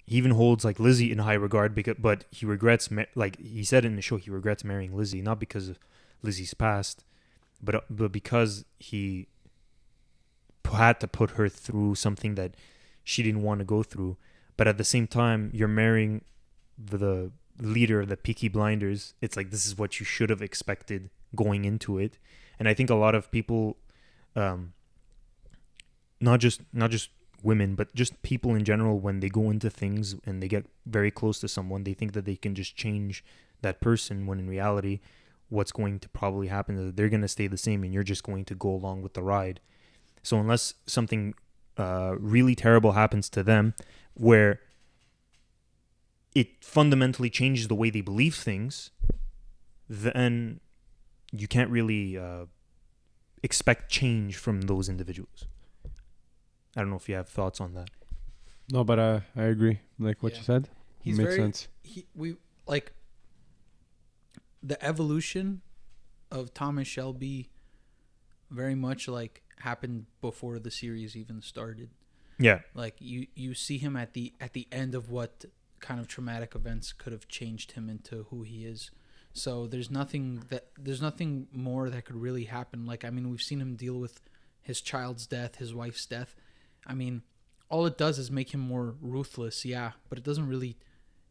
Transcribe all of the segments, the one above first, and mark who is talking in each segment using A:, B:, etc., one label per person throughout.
A: he even holds like Lizzie in high regard, but he regrets, like he said in the show, he regrets marrying Lizzie, not because of Lizzie's past, but because he had to put her through something that she didn't want to go through. But at the same time, you're marrying the leader of the Peaky Blinders. It's like, this is what you should have expected going into it. And I think a lot of people, not just women, but just people in general, when they go into things and they get very close to someone, they think that they can just change that person, when in reality, what's going to probably happen is they're going to stay the same and you're just going to go along with the ride. So unless something really terrible happens to them, where it fundamentally changes the way they believe things, then you can't really expect change from those individuals. I don't know if you have thoughts on that.
B: No, but I agree. Like what you said,
C: He's
B: makes sense.
C: We like the evolution of Thomas Shelby. Very much like happened before the series even started.
A: Yeah,
C: Like you see him at the end of what kind of traumatic events could have changed him into who he is. So there's nothing more that could really happen. Like, I mean, we've seen him deal with his child's death, his wife's death. I mean, all it does is make him more ruthless, yeah, but it doesn't really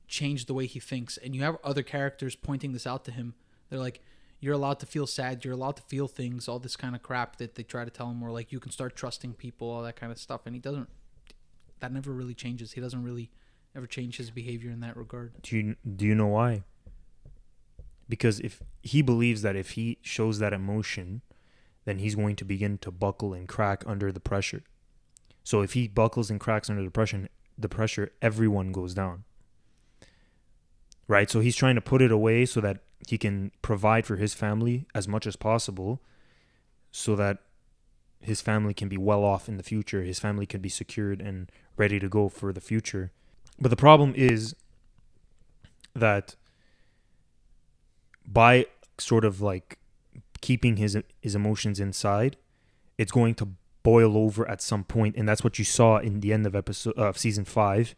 C: change the way he thinks. And you have other characters pointing this out to him. They're like, you're allowed to feel sad, you're allowed to feel things, all this kind of crap that they try to tell him, or like, you can start trusting people, all that kind of stuff. And he doesn't, that never really changes. He doesn't really ever change his behavior in that regard.
A: do you know why? Because if he believes that if he shows that emotion, then he's going to begin to buckle and crack under the pressure. So if he buckles and cracks under the pressure, everyone goes down. Right? So he's trying to put it away so that he can provide for his family as much as possible, so that his family can be well off in the future. His family can be secured and ready to go for the future. But the problem is that by sort of like keeping his emotions inside, it's going to boil over at some point, and that's what you saw in the end of season 5,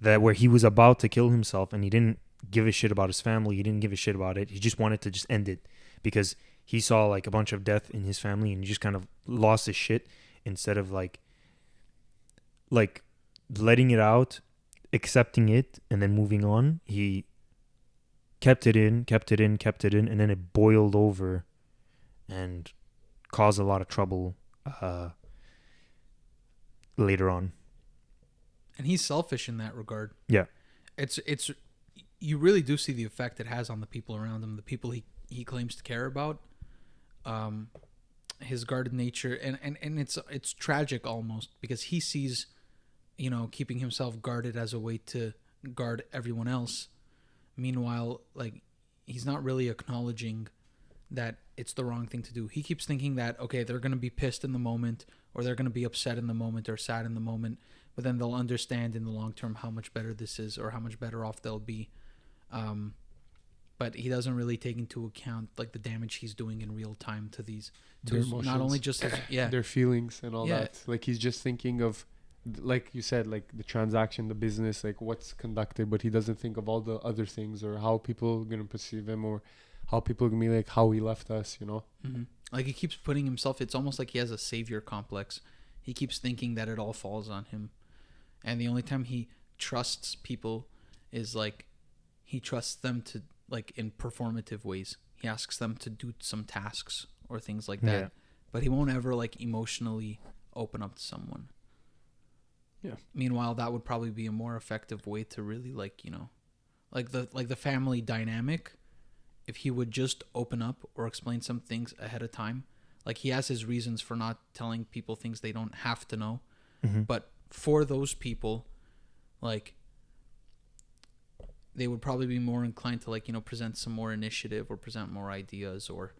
A: that where he was about to kill himself and he didn't give a shit about his family, he didn't give a shit about it, he just wanted to just end it because he saw like a bunch of death in his family, and he just kind of lost his shit. Instead of like letting it out, accepting it, and then moving on, he kept it in, and then it boiled over and caused a lot of trouble later on.
C: And he's selfish in that regard.
A: Yeah.
C: It's you really do see the effect it has on the people around him, the people he claims to care about. His guarded nature, and it's tragic almost, because he sees, keeping himself guarded as a way to guard everyone else. Meanwhile, like, he's not really acknowledging that it's the wrong thing to do. He keeps thinking that, okay, they're going to be pissed in the moment, or they're going to be upset in the moment, or sad in the moment, but then they'll understand in the long term how much better this is, or how much better off they'll be. But he doesn't really take into account like the damage he's doing in real time to
B: Their emotions,
C: not only just his,
B: their feelings and all that. Like, he's just thinking of, like you said, like the transaction, the business, like what's conducted, but he doesn't think of all the other things, or how people are going to perceive him, or how people are going to be like, how he left us,
C: Mm-hmm. Like, he keeps putting himself, it's almost like he has a savior complex. He keeps thinking that it all falls on him. And the only time he trusts people is like, he trusts them to, like, in performative ways. He asks them to do some tasks or things like that. Yeah. But he won't ever like emotionally open up to someone.
B: Yeah.
C: Meanwhile, that would probably be a more effective way to really like the family dynamic. If he would just open up or explain some things ahead of time, like, he has his reasons for not telling people things they don't have to know.
A: Mm-hmm.
C: But for those people, like, they would probably be more inclined to, like, present some more initiative or present more ideas, or,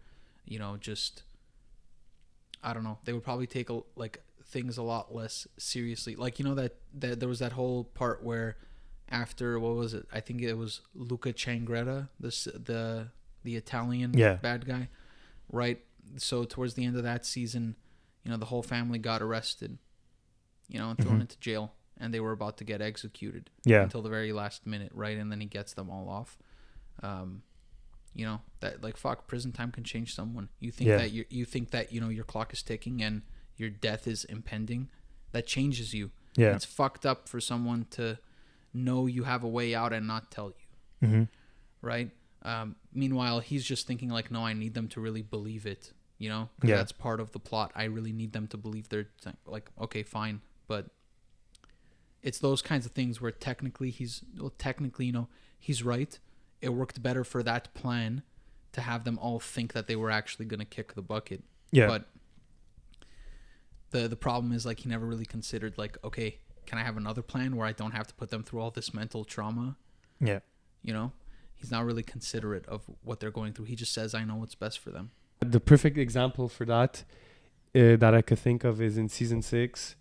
C: just, I don't know. They would probably take things a lot less seriously. Like, that there was that whole part where after, what was it? I think it was Luca Changretta, the Italian bad guy, right? So towards the end of that season, the whole family got arrested, and thrown into jail. and they were about to get executed until the very last minute, right? And then he gets them all off. You know, that like, fuck, prison time can change someone. You think that you think that, you know, your clock is ticking and your death is impending. That changes you.
A: Yeah.
C: It's fucked up for someone to know you have a way out and not tell you.
A: Mm-hmm.
C: Right? Meanwhile, he's just thinking like, no, I need them to really believe it. You know? 'Cause that's part of the plot. I really need them to believe they're like, okay, fine. But it's those kinds of things where technically, you know, he's right. It worked better for that plan to have them all think that they were actually going to kick the bucket.
A: Yeah.
C: But the problem is, like, he never really considered, like, okay, can I have another plan where I don't have to put them through all this mental trauma?
A: Yeah.
C: You know? He's not really considerate of what they're going through. He just says, I know what's best for them.
B: The perfect example for that that I could think of is in season 6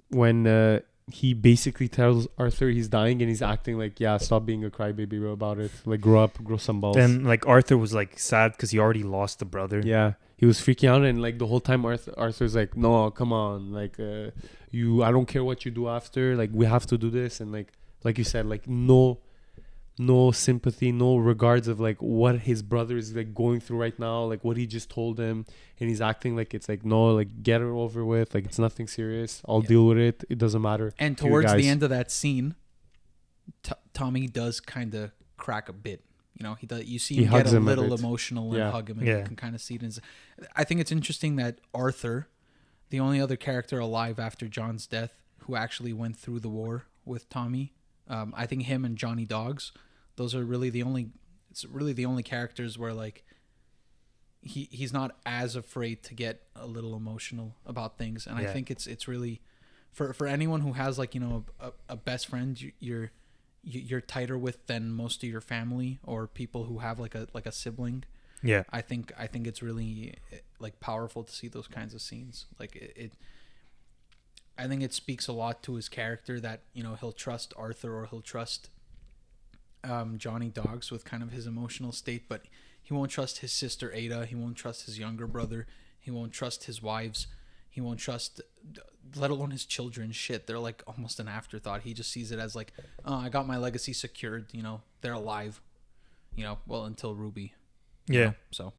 B: when he basically tells Arthur he's dying and he's acting like, yeah, stop being a crybaby about it. Like, grow up, grow some balls.
A: And like Arthur was like sad because he already lost a brother.
B: Yeah, he was freaking out, and like the whole time Arthur's like, no, come on, like I don't care what you do after, like we have to do this. And like you said, like no sympathy, no regards of like what his brother is like going through right now, like what he just told him, and he's acting like it's like, no, like get it over with, like it's nothing serious, I'll deal with it, it doesn't matter.
C: And towards the end of that scene, Tommy does kind of crack a bit. You know, he does. You see him get a little emotional and hug him, and you can kind of see it. I think it's interesting that Arthur, the only other character alive after John's death who actually went through the war with Tommy, I think him and Johnny Dogs, those are really the only. It's really the only characters where like he's not as afraid to get a little emotional about things, and I think it's really for anyone who has like, you know, a best friend you're tighter with than most of your family or people who have like a sibling.
A: Yeah,
C: I think it's really like powerful to see those kinds of scenes. Like it I think it speaks a lot to his character that, you know, he'll trust Arthur or he'll trust Johnny Dogs with kind of his emotional state, but he won't trust his sister Ada. He won't trust his younger brother. He won't trust his wives. He won't trust, let alone his children. Shit, they're like almost an afterthought. He just sees it as like, oh, I got my legacy secured. You know, they're alive. You know, well, until Ruby.
A: Yeah.
C: Know, so